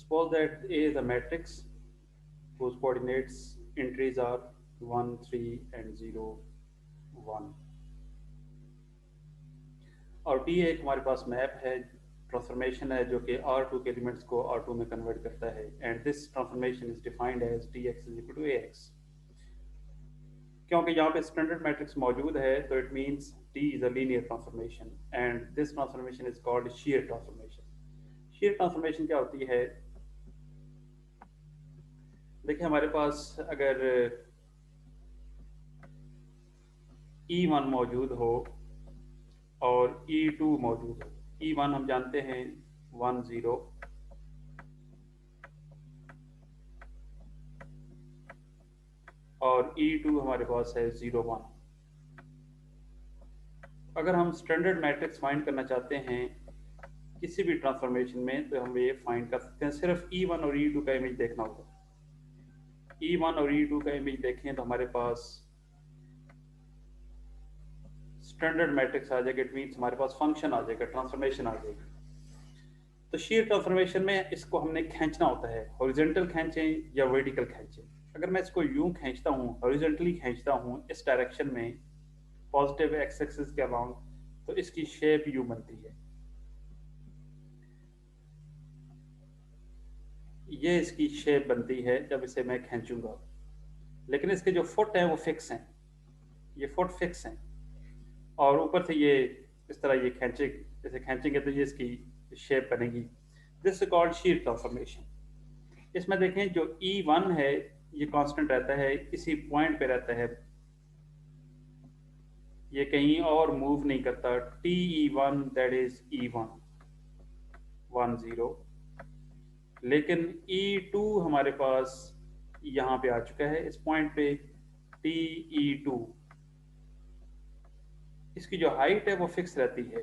Suppose that A is a matrix whose coordinates entries are 1, 3 and 0, 1 और T एक हमारे पास map है, transformation है जो कि R2 के एलिमेंट्स को R2 में कन्वर्ट करता है and this transformation is defined as Tx is equal to Ax। क्योंकि यहाँ पे स्टैंडर्ड मैट्रिक्स मौजूद है तो it means T is a linear transformation and this transformation is called shear transformation. Shear transformation क्या होती है? देखिए हमारे पास अगर E1 मौजूद हो और E2 मौजूद हो, E1 हम जानते हैं 1 0 और E2 हमारे पास है 0 1। अगर हम स्टैंडर्ड मैट्रिक्स फाइंड करना चाहते हैं किसी भी ट्रांसफॉर्मेशन में तो हम ये फाइंड कर सकते हैं, सिर्फ E1 और E2 का इमेज देखना होगा। E1 और E2 का इमेज देखें तो हमारे पास स्टैंडर्ड मैट्रिक्स आ जाएगा, इट मीन्स हमारे पास फंक्शन आ जाएगा, ट्रांसफॉर्मेशन आ जाएगी। तो शेयर ट्रांसफॉर्मेशन में इसको हमने खींचना होता है, हॉरिजॉन्टल खींचें या वर्टिकल खींचें। अगर मैं इसको यूं खींचता हूं, हॉरिजॉन्टली खींचता हूं इस डायरेक्शन में पॉजिटिव एक्स एक्सिस के अलाउंग, तो इसकी शेप यू बनती है। ये इसकी शेप बनती है जब इसे मैं खींचूंगा, लेकिन इसके जो फुट हैं वो फिक्स हैं, ये फुट फिक्स हैं और ऊपर से ये इस तरह ये खींचे, जैसे खींचेंगे तो ये इसकी शेप बनेगी। This is called shear transformation. इसमें देखें जो E1 है ये कांस्टेंट रहता है, इसी पॉइंट पे रहता है, ये कहीं और मूव नहीं करता। TE1 दैट इज E1 1 0, लेकिन E2 हमारे पास यहाँ पे आ चुका है इस पॉइंट पे TE2, इसकी जो हाइट है वो फिक्स रहती है,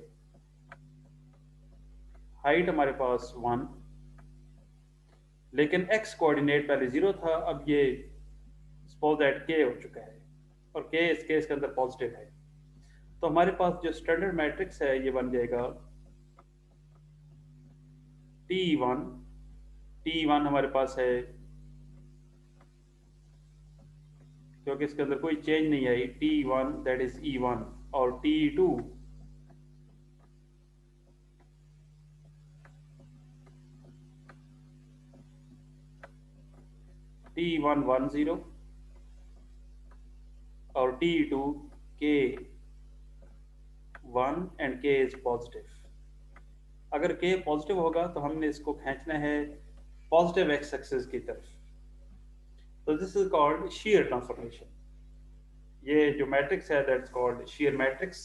हाइट हमारे पास 1, लेकिन x कोऑर्डिनेट पहले 0 था, अब ये सपोज दैट k हो चुका है और k इस केस के अंदर पॉजिटिव है। तो हमारे पास जो स्टैंडर्ड मैट्रिक्स है ये बन जाएगा T1, T1 हमारे पास है क्योंकि इसके अंदर कोई चेंज नहीं आई, T1 दैट इज E1 और T2 T1 1 0 और T2 K 1 and K is positive. अगर K पॉजिटिव होगा तो हमने इसको खींचना है पॉजिटिव एक्स एक्सिस की तरफ, तो this is called shear transformation. ये जो मैट्रिक्स है that's called share matrix,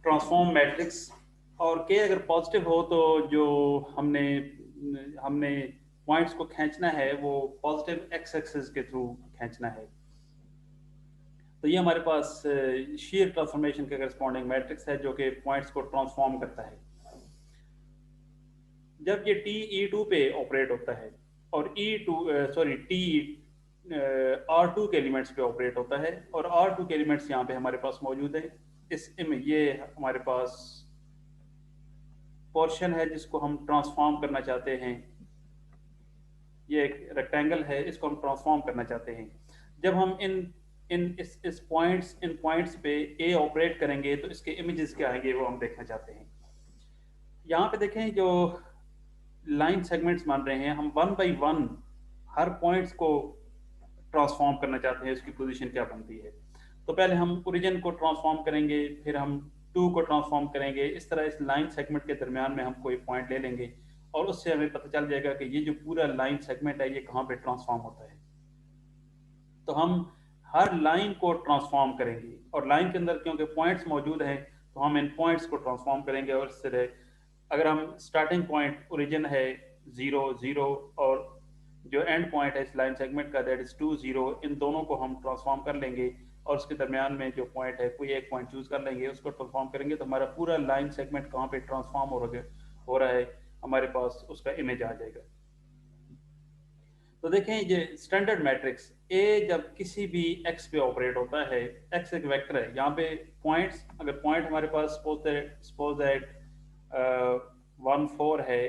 transform matrix. और K अगर पॉजिटिव हो तो जो हमने हमने पॉइंट्स को खींचना है वो पॉजिटिव एक्स एक्सिस के थ्रू खींचना है। तो ये हमारे पास शेयर ट्रांसफॉर्मेशन के करस्पॉन्डिंग मैट्रिक्स है जो कि पॉइंट्स को ट्रांसफॉर्म करता है। जब ये TE2 पे ऑपरेट होता है और R2 के एलिमेंट्स पे ऑपरेट होता है और R2 के एलिमेंट्स यहाँ पे हमारे पास मौजूद है। इस में ये हमारे पास पोर्शन है जिसको हम ट्रांसफॉर्म करना चाहते हैं, ये एक रेक्टेंगल है, इसको हम ट्रांसफॉर्म करना चाहते हैं। जब हम इस पॉइंट्स पे ए ऑपरेट करेंगे तो इसके इमेजेस क्या आएंगे वो हम देखना चाहते हैं। यहाँ पे देखें जो लाइन सेगमेंट्स मान रहे हैं, हम 1 बाई 1 हर पॉइंट्स को ट्रांसफॉर्म करना चाहते हैं, इसकी पोजीशन क्या बनती है। तो पहले हम ओरिजिन को ट्रांसफॉर्म करेंगे, फिर हम 2 को ट्रांसफॉर्म करेंगे, इस तरह इस लाइन सेगमेंट के दरमियान में हम कोई पॉइंट ले लेंगे और उससे हमें पता चल जाएगा कि ये जो पूरा लाइन सेगमेंट है ये कहाँ पे ट्रांसफॉर्म होता है। तो हम हर लाइन को ट्रांसफॉर्म करेंगे और लाइन के अंदर क्योंकि पॉइंट्स मौजूद हैं तो हम इन पॉइंट्स को ट्रांसफॉर्म करेंगे और इस तरह अगर हम स्टार्टिंग पॉइंट ओरिजिन है 0 0 और जो एंड पॉइंट है इस लाइन सेगमेंट का दैट इज 2 0, इन दोनों को हम ट्रांसफॉर्म कर लेंगे और उसके दरमियान में जो पॉइंट है कोई एक पॉइंट चूज कर लेंगे, उसको ट्रांसफॉर्म करेंगे तो हमारा पूरा लाइन सेगमेंट कहाँ पे ट्रांसफॉर्म हो रहा है हमारे पास उसका इमेज आ जाएगा। तो देखें ये स्टैंडर्ड मैट्रिक्स ए जब किसी भी एक्स पे ऑपरेट होता है, एक्स एक वेक्टर है, यहाँ पे पॉइंट्स, अगर पॉइंट हमारे पास सपोज दैट 1 4 है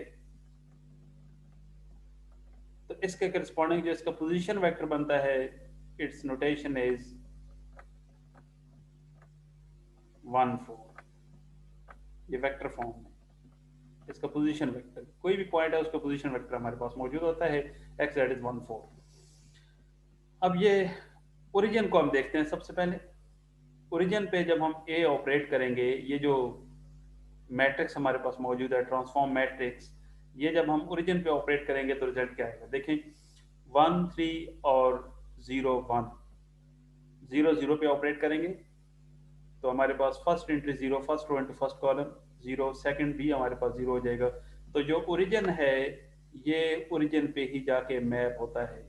तो इसके करस्पॉन्डिंग जो इसका पोजीशन वेक्टर बनता है, इट्स नोटेशन इज 1 4। ये वेक्टर फॉर्म है, इसका पोजीशन वेक्टर, कोई भी पॉइंट है उसका पोजीशन वेक्टर हमारे पास मौजूद होता है, x दैट इज 1 4। अब ये ओरिजिन को हम देखते हैं। सबसे पहले ओरिजिन पे जब हम a ऑपरेट करेंगे, ये जो मैट्रिक्स हमारे पास मौजूद है ट्रांसफॉर्म मैट्रिक्स, ये जब हम ओरिजिन पे ऑपरेट करेंगे तो रिजल्ट क्या आएगा? देखें 1 3 और 0 1, 0 0 पे ऑपरेट करेंगे तो हमारे पास first into 0, first row into first column 0, second भी हमारे पास 0 हो जाएगा। तो जो ओरिजिन है ये ओरिजिन पे ही जाके मैप होता है,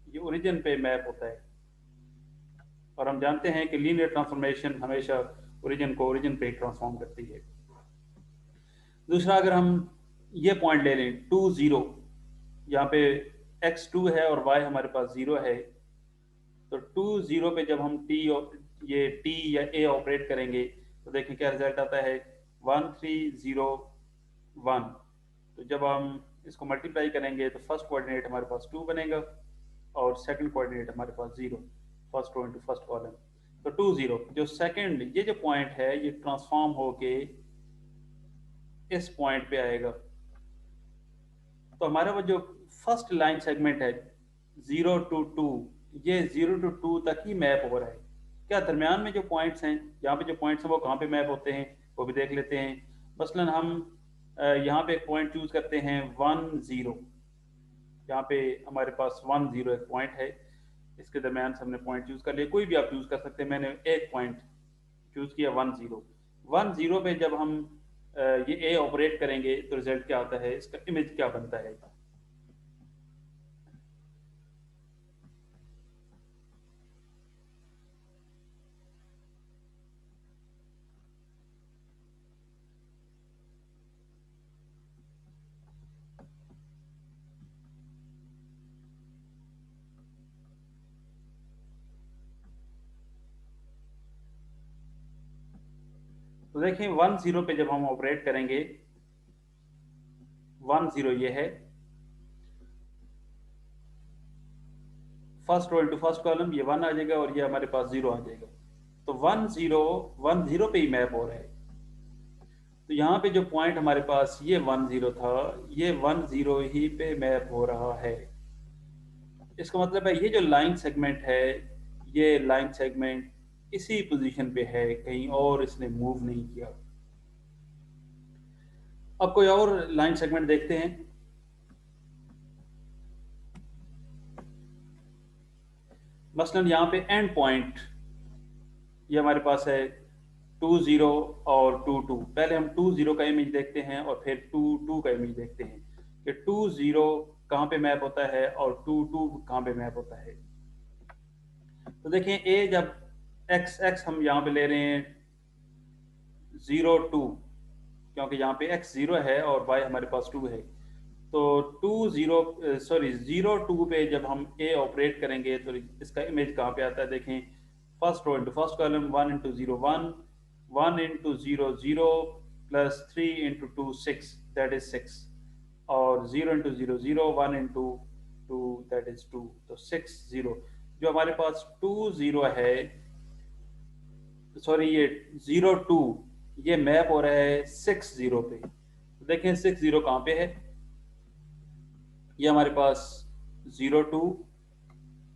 ये ओरिजिन पे मैप होता है। और हम जानते हैं कि लीनियर ट्रांसफॉर्मेशन हमेशा ओरिजिन को ओरिजिन पे ट्रांसफॉर्म करती है। दूसरा, अगर हम ये पॉइंट ले लें 2 0, यहाँ पे x 2 है और y हमारे पास 0 है, तो 2 0 पे जब हम ये t या a ऑपरेट करेंगे तो देखें क्या रिजल्ट आता है 1 3 0 1। तो जब हम इसको मल्टीप्लाई करेंगे तो फर्स्ट कोऑर्डिनेट हमारे पास 2 बनेगा और सेकंड कोऑर्डिनेट हमारे पास 0, first row into first column. तो 2 0, जो सेकंड ये जो पॉइंट है ये ट्रांसफॉर्म होके इस पॉइंट पे आएगा। तो हमारा वो जो फर्स्ट लाइन सेगमेंट है 0 to 2, ये 0 to 2 तक ही मैप हो रहा है। क्या दरमियान में जो पॉइंट्स हैं, यहाँ पे जो पॉइंट्स हैं वो कहाँ पे मैप होते हैं वो भी देख लेते हैं। मसलन हम यहाँ पे एक पॉइंट चूज करते हैं 1 0, यहाँ पे हमारे पास 1 0 एक पॉइंट है, इसके दरमियान से हमने पॉइंट चूज कर लिया, कोई भी आप चूज कर सकते हैं। मैंने एक पॉइंट चूज किया 1 0। 1 0 पे जब हम ये ए ऑपरेट करेंगे तो रिजल्ट क्या आता है, इसका इमेज क्या बनता है? तो देखिए 1 0 पे जब हम ऑपरेट करेंगे, 1 0 ये है, first row into first column, ये 1 आ जाएगा और ये हमारे पास 0 आ जाएगा। तो 1 0 1 0 पे ही मैप हो रहा है। तो यहाँ पे जो पॉइंट हमारे पास ये 1 0 था, ये 1 0 ही पे मैप हो रहा है। इसका मतलब है ये जो लाइन सेगमेंट है, ये लाइन सेगमेंट इसी पोजीशन पे है, कहीं और इसने मूव नहीं किया। अब कोई और लाइन सेगमेंट देखते हैं। मसलन यहाँ पे एंड पॉइंट ये हमारे पास है 2 0 और 2 2। पहले हम 2 0 का इमेज देखते हैं और फिर 2 2 का इमेज देखते हैं कि 2 0 कहाँ पे मैप होता है और 2 2 कहाँ पे मैप होता है। तो देखें ए जब x x हम यहाँ पे ले रहे हैं 0 2, क्योंकि यहाँ पे x 0 है और y हमारे पास 2 है। तो 0 2 पे जब हम a ऑपरेट करेंगे तो इसका इमेज कहाँ पे आता है? देखें first row into first column 1 into 0 1, 1 into 0 0 plus 3 into 2 6 that is 6, और 0 इंटू 0 0 1 इंटू 2 दैट इज 2। तो 6 0, जो हमारे पास 2 0 है, सॉरी ये 0 2, ये मैप हो रहा है 6 0 पे। तो देखें 6 0 कहाँ पे है? ये हमारे पास 0 2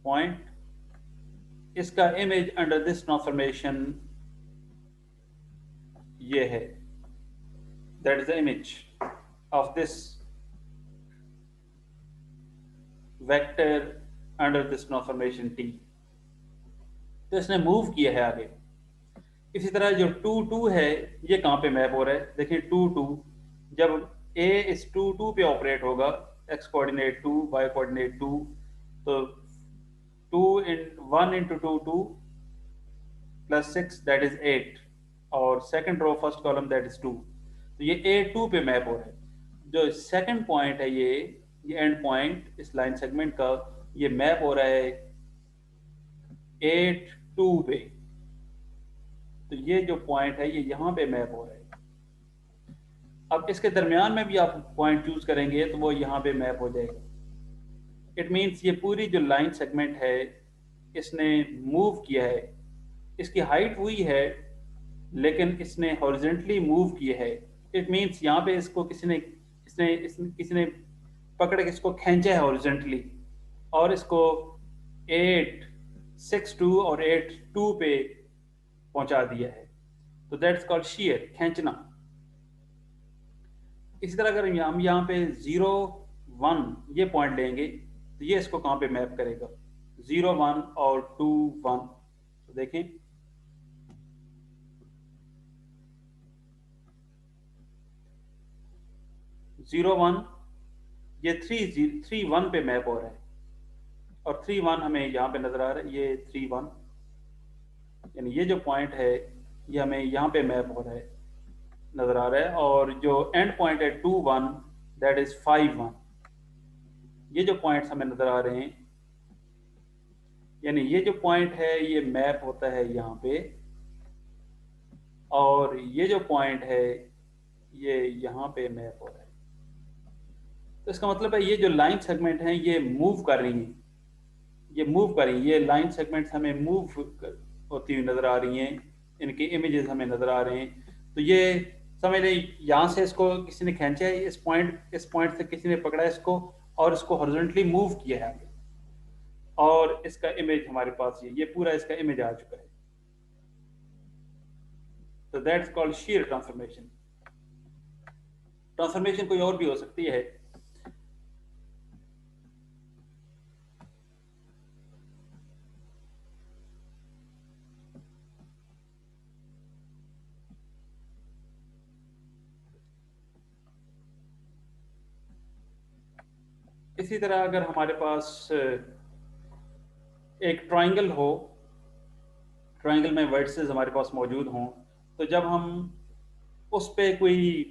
पॉइंट, इसका इमेज अंडर दिस ट्रांसफॉर्मेशन ये है, that is the image of this vector under this transformation t। तो इसने मूव किया है आगे। इसी तरह जो 2 2 है ये कहाँ पे मैप हो रहा है? देखिए 2 2, जब a इस 2 2 पे ऑपरेट होगा, x कोऑर्डिनेट 2 y कोऑर्डिनेट 2, तो 1 इंटू 2 2 प्लस 6 दैट इज 8, और second row first column that is 2। तो ये a 2 पे मैप हो रहा है। जो सेकंड पॉइंट है ये एंड पॉइंट इस लाइन सेगमेंट का, ये मैप हो रहा है 8 2 पे। तो ये जो पॉइंट है ये यहाँ पे मैप हो रहा है। अब इसके दरमियान में भी आप पॉइंट चूज करेंगे तो वो यहाँ पे मैप हो जाएगा। इट मीन्स ये पूरी जो लाइन सेगमेंट है इसने मूव किया है, इसकी हाइट हुई है लेकिन इसने हॉरिजेंटली मूव किया है। इट मीन्स यहाँ पे इसको किसी ने पकड़ के इसको खींचा है हॉरिजेंटली और इसको 862 और 82 पे पहुंचा दिया है। तो दैट्स कॉल्ड शीयर, खींचना। इसी तरह अगर हम यहाँ पे 0 1 ये पॉइंट लेंगे तो ये इसको कहाँ पे मैप करेगा, 0 1 और 2 1। तो देखें 0 1 ये 3 1 पे मैप हो रहा है और 3 1 हमें यहाँ पे नजर आ रहा है, ये 3 1 यानी ये जो पॉइंट है ये हमें यहाँ पे मैप हो रहा है, नजर आ रहा है। और जो एंड पॉइंट है 2 1 दैट इज 5 1। ये जो पॉइंट्स हमें नजर आ रहे हैं यानी ये जो पॉइंट है ये मैप होता है यहाँ पे और ये जो पॉइंट है ये यहाँ पे मैप हो रहा है। तो इसका मतलब है ये जो लाइन सेगमेंट हैं ये मूव कर रही हैं, ये मूव कर रही हैं, ये लाइन सेगमेंट्स हमें मूव होती हुई नजर आ रही हैं, इनके इमेजेस हमें नजर आ रहे हैं। तो ये समझ लें यहाँ से इसको किसी ने खींचा है, इस पॉइंट से किसी ने पकड़ा है इसको और इसको हॉरिजॉन्टली मूव किया है आगे और इसका इमेज हमारे पास ये पूरा इसका इमेज आ चुका है। तो that's called shear transformation. Transformation कोई और भी हो सकती है। इसी तरह अगर हमारे पास एक ट्राइंगल हो, ट्राइंगल में वर्टिसेस हमारे पास मौजूद हों, तो जब हम उस पर कोई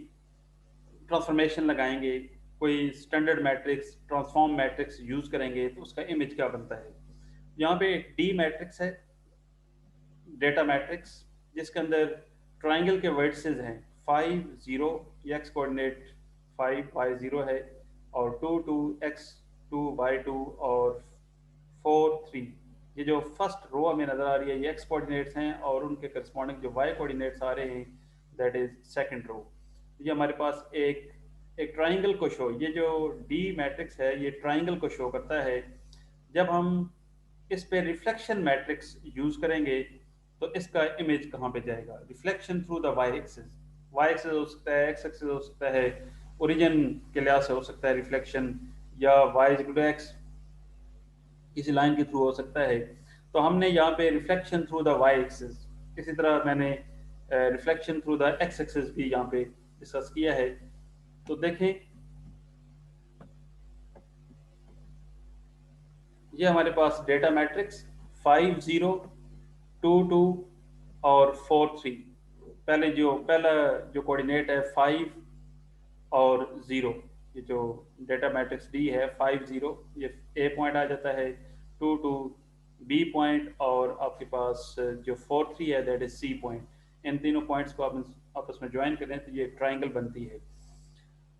ट्रांसफॉर्मेशन लगाएंगे, कोई standard matrix, transform matrix use करेंगे तो उसका इमेज क्या बनता है। यहाँ पे एक डी मैट्रिक्स है, डेटा मैट्रिक्स, जिसके अंदर ट्राइंगल के वर्टिसेस हैं 5 0, एक्स कोऑर्डिनेट 5 y 0 है और 2 2 x 2 y 2 और 4 3। ये जो फर्स्ट रो हमें नजर आ रही है ये एक्स कोऑर्डिनेट्स हैं और उनके करस्पॉन्डिंग जो वाई कोऑर्डिनेट्स आ रहे हैं दैट इज सेकंड रो। ये हमारे पास एक ट्राइंगल को शो, ये जो डी मैट्रिक्स है ये ट्राइंगल को शो करता है। जब हम इस पे रिफ्लेक्शन मैट्रिक्स यूज करेंगे तो इसका इमेज कहाँ पे जाएगा, reflection through the Y axis. Y axis हो सकता है, एक्स एक्सिस हो सकता है, ओरिजिन के लिहाज से हो सकता है रिफ्लेक्शन, या वाई इक्वल टू एक्स किसी लाइन के थ्रू हो सकता है। तो हमने यहाँ पे reflection through the Y axis, इसी तरह मैंने reflection through the X axis भी यहाँ पे डिस्कस किया है। तो देखें ये हमारे पास डेटा मैट्रिक्स 5 0 2 2 और 4 3। पहला जो कोऑर्डिनेट है 5 और 0, ये जो डेटा मैट्रिक्स डी है 5 0 ये ए पॉइंट आ जाता है, 2 2 बी पॉइंट और आपके पास जो 4 3 है दैट इज सी पॉइंट। इन तीनों पॉइंट्स को आप आपस में ज्वाइन करें तो ये ट्राइंगल बनती है।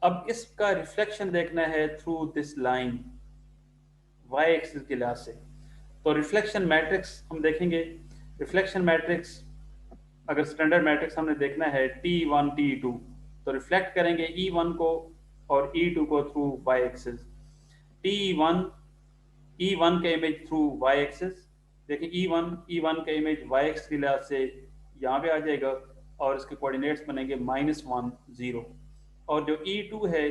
अब इसका रिफ्लेक्शन देखना है through this line Y axis के लिहाज से। तो रिफ्लेक्शन मैट्रिक्स हम देखेंगे, रिफ्लेक्शन मैट्रिक्स अगर स्टैंडर्ड मैट्रिक्स हमने देखना है T1 T2 तो रिफ्लेक्ट करेंगे E1 को और E2 को through Y axis. T1 E1 का इमेज थ्रू वाई एक्सिस, देखिए E1 का इमेज वाई एक्सिस के लिहाज से यहाँ पे आ जाएगा और इसके कोऑर्डिनेट्स बनेंगे -1 0। और जो E2 है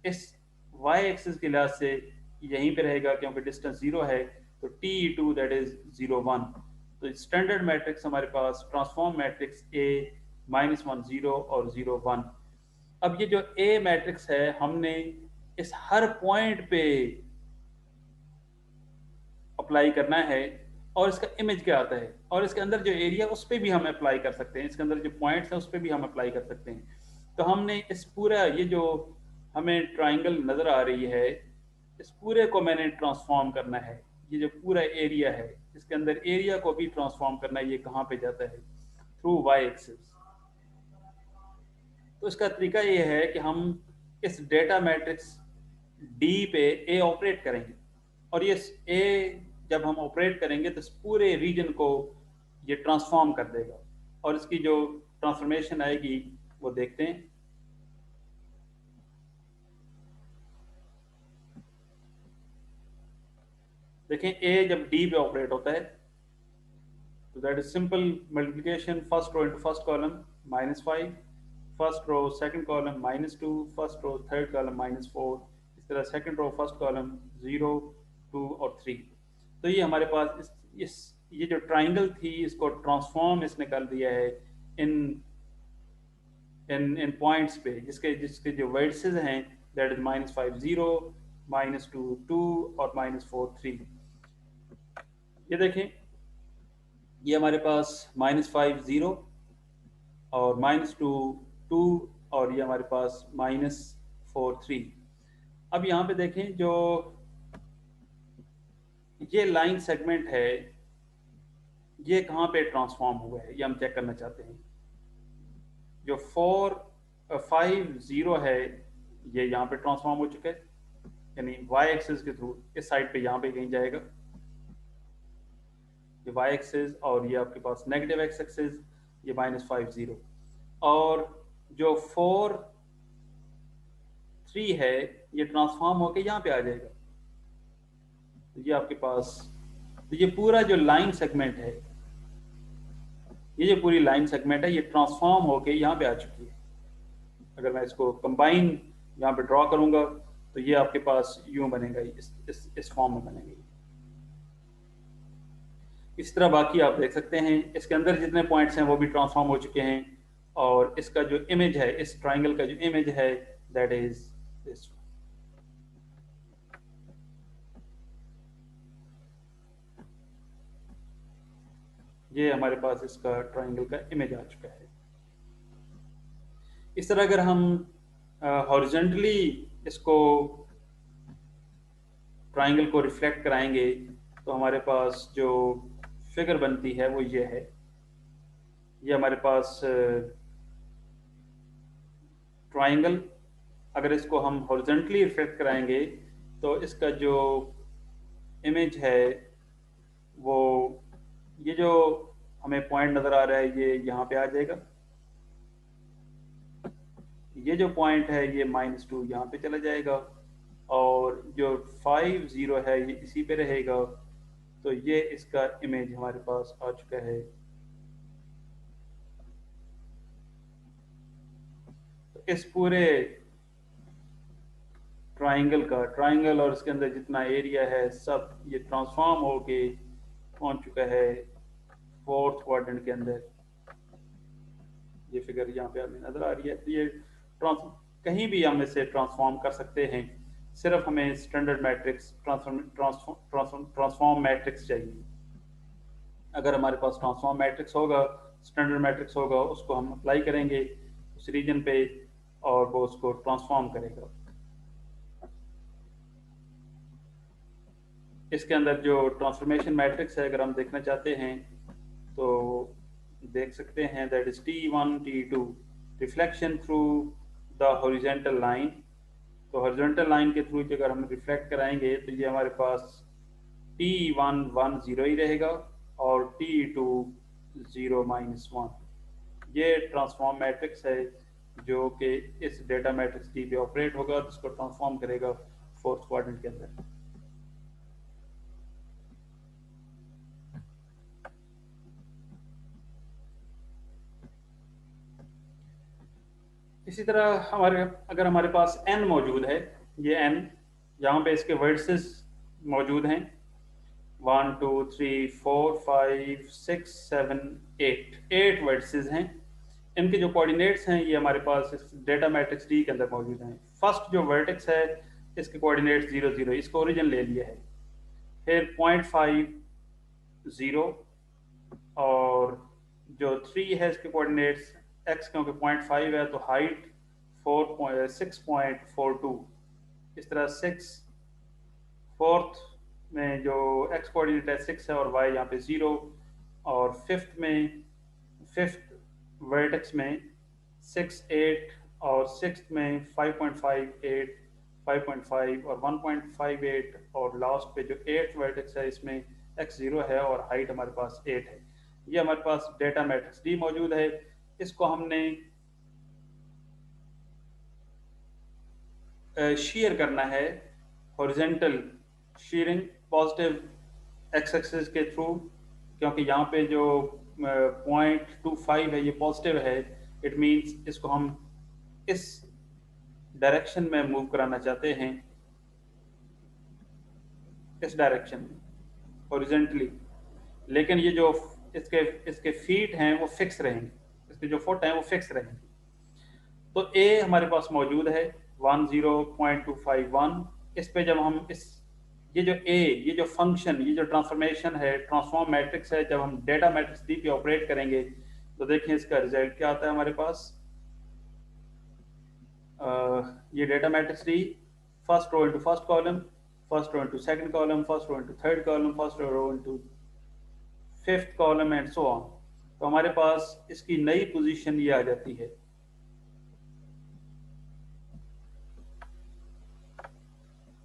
इस वाई एक्सिस के लिहाज से यहीं पे रहेगा क्योंकि डिस्टेंस 0 है, तो TE2 दैट इज 0 1। तो स्टैंडर्ड मैट्रिक्स हमारे पास ट्रांसफॉर्म मैट्रिक्स A -1 0 और 0 1। अब ये जो A मैट्रिक्स है हमने इस हर पॉइंट पे अप्लाई करना है और इसका इमेज क्या आता है और इसके अंदर जो एरिया उस पर भी हम अप्लाई कर सकते हैं, इसके अंदर जो पॉइंट्स हैं उस पर भी हम अप्लाई कर सकते हैं। तो हमने इस पूरा ये जो हमें ट्राइंगल नज़र आ रही है इस पूरे को मैंने ट्रांसफॉर्म करना है। ये जो पूरा एरिया है इसके अंदर एरिया को भी ट्रांसफॉर्म करना है, ये कहाँ पे जाता है थ्रू वाई एक्सिस। तो इसका तरीका ये है कि हम इस डेटा मैट्रिक्स डी पे ए ऑपरेट करेंगे। और ये ए जब हम ऑपरेट करेंगे तो इस पूरे रीजन को ये ट्रांसफॉर्म कर देगा, और इसकी जो ट्रांसफॉर्मेशन आएगी वो देखते हैं। देखें ए जब डी पे ऑपरेट होता है तो that is simple multiplication, first row into first column -5, first row second column -2, first row third column -4, इस तरह सेकंड रो फर्स्ट कॉलम 0, 2 और 3। तो ये हमारे पास इस ये जो ट्राइंगल थी इसको ट्रांसफॉर्म इसने कर दिया है इन इन पॉइंट्स पे, जिसके जिसके जो वर्टिसेस हैं दैट इज -5 0, -2 2 और -4 3। ये देखें, ये हमारे पास -5 0 और -2 2 और ये हमारे पास -4 3। अब यहाँ पे देखें जो ये लाइन सेगमेंट है ये कहाँ पे ट्रांसफॉर्म हुआ है ये हम चेक करना चाहते हैं। जो 5 0 है ये यहाँ पे ट्रांसफॉर्म हो चुका है, यानी y एक्सिस के थ्रू इस साइड पे यहाँ पे कहीं जाएगा ये y एक्सिस, और ये आपके पास नेगेटिव x एक्सिस ये -5 0, और जो 4 3 है ये ट्रांसफॉर्म होके यहाँ पे आ जाएगा। तो ये आपके पास, तो ये पूरा जो लाइन सेगमेंट है, ये जो पूरी लाइन सेगमेंट है ये ट्रांसफॉर्म होके यहाँ पे आ चुकी है। अगर मैं इसको कंबाइन यहाँ पे ड्रॉ करूंगा तो ये आपके पास यूं बनेगा, इस फॉर्म में बनेगा। इस तरह बाकी आप देख सकते हैं इसके अंदर जितने पॉइंट्स हैं वो भी ट्रांसफॉर्म हो चुके हैं, और इसका जो इमेज है, इस ट्राइंगल का जो इमेज है दैट इज दिस। ये हमारे पास इसका ट्राइंगल का इमेज आ चुका है। इस तरह अगर हम हॉरिजॉन्टली इसको ट्राइंगल को रिफ्लेक्ट कराएंगे तो हमारे पास जो फिगर बनती है वो ये है। ये हमारे पास ट्राइंगल, अगर इसको हम हॉरिजॉन्टली रिफ्लेक्ट कराएंगे तो इसका जो इमेज है वो, ये जो हमें पॉइंट नज़र आ रहा है ये यहाँ पे आ जाएगा, ये जो पॉइंट है ये -2 यहाँ पे चला जाएगा, और जो 5 0 है ये इसी पे रहेगा। तो ये इसका इमेज हमारे पास आ चुका है। तो इस पूरे ट्राइंगल और इसके अंदर जितना एरिया है सब ये ट्रांसफॉर्म होके पहुंच चुका है फोर्थ क्वाड्रेंट के अंदर। ये फिगर यहाँ पे हमें नजर आ रही है। तो ये कहीं भी हम इसे ट्रांसफॉर्म कर सकते हैं, सिर्फ हमें स्टैंडर्ड मैट्रिक्स ट्रांसफॉर्म मैट्रिक्स चाहिए। अगर हमारे पास ट्रांसफॉर्म मैट्रिक्स होगा, स्टैंडर्ड मैट्रिक्स होगा, उसको हम अप्लाई करेंगे उस रीजन पे और वो उसको ट्रांसफॉर्म करेगा। इसके अंदर जो ट्रांसफॉर्मेशन मैट्रिक्स है अगर हम देखना चाहते हैं तो देख सकते हैं that is T1 T2 reflection through the horizontal line. तो हॉरिजॉन्टल लाइन के थ्रू अगर हम रिफ्लेक्ट कराएंगे तो ये हमारे पास T1 1 0 ही रहेगा और T2 0 -1। ये ट्रांसफॉर्म मैट्रिक्स है जो कि इस डेटा मैट्रिक्स टी पे ऑपरेट होगा, जिसको ट्रांसफॉर्म करेगा फोर्थ क्वाड्रेंट के अंदर। इसी तरह अगर हमारे पास n मौजूद है, ये n यहाँ पे इसके वर्टिसेस मौजूद हैं 1 2 3 4 5 6 7 8 वर्टिसेस हैं। इनके जो कोऑर्डिनेट्स हैं ये हमारे पास इस डेटा मैट्रिक्स डी के अंदर मौजूद हैं। फर्स्ट जो वर्टेक्स है इसके कोऑर्डिनेट्स 0 0, इसको ओरिजिन ले लिया है। फिर 0.5 0 और जो 3 है इसके कोऑर्डिनेट्स x, क्योंकि 0.5 है तो हाइट 6.42। इस तरह 6 फोर्थ में जो x कोऑर्डिनेट है 6 है और y यहाँ पे 0, और फिफ्थ वर्टेक्स में 6 8 और सिक्स्थ में 5.5 8 5.5 और 1.58 और लास्ट पे जो 8th वर्टेक्स है इसमें x0 है और हाइट हमारे पास 8 है। ये हमारे पास डेटा मैट्रिक्स डी मौजूद है। इसको हमने शेयर करना है horizontal shearing positive x axis के थ्रू, क्योंकि यहाँ पे जो 0.25 है ये पॉजिटिव है। इट मींस इसको हम इस डायरेक्शन में मूव कराना चाहते हैं, इस डायरेक्शन में हॉरिजेंटली। लेकिन ये जो इसके इसके फीट हैं वो फिक्स रहेंगे, इसके जो फुट हैं वो फिक्स रहेंगे। तो ए हमारे पास मौजूद है 10.251। इस पे जब हम ये जो फंक्शन, ये जो ट्रांसफॉर्मेशन है, ट्रांसफॉर्म मैट्रिक्स है, जब हम डेटा मैट्रिक्स डी पे ऑपरेट करेंगे तो देखिए इसका रिजल्ट क्या आता है हमारे पास। ये data matrix D, first row into first column, first row into second column, first row into third column, first row into fifth column and so on. तो हमारे पास इसकी नई पोजीशन ये आ जाती है।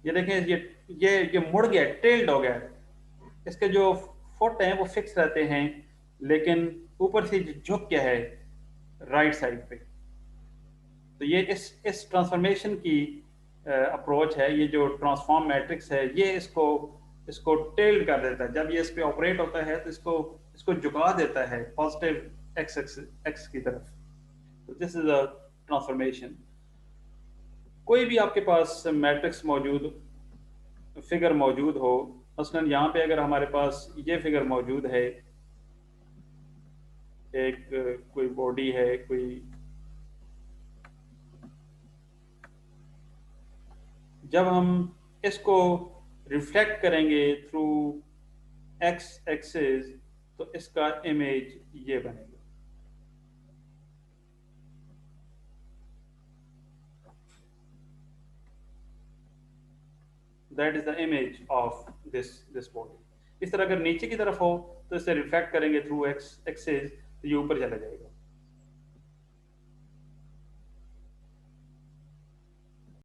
ये देखें ये मुड़ गया, टेल्ड हो गया। इसके जो फुट हैं वो फिक्स रहते हैं, लेकिन ऊपर से झुक गया है राइट साइड पे। तो ये इस ट्रांसफॉर्मेशन की अप्रोच है। ये जो ट्रांसफॉर्म मैट्रिक्स है ये इसको टेल्ड कर देता है। जब ये इस पे ऑपरेट होता है तो इसको झुका देता है पॉजिटिव एक्स की तरफ। तो दिस इज अ ट्रांसफॉर्मेशन। कोई भी आपके पास मैट्रिक्स मौजूद, फिगर मौजूद हो, मसलन यहाँ पे अगर हमारे पास ये फिगर मौजूद है, एक कोई बॉडी है, कोई जब हम इसको रिफ्लेक्ट करेंगे थ्रू एक्स एक्सिस तो इसका इमेज ये बनेगा। That is the image of this body. इस तरह अगर नीचे की तरफ हो तो इसे रिफ्लेक्ट करेंगे थ्रू एक्स एक्सिस तो ये ऊपर चला जाएगा।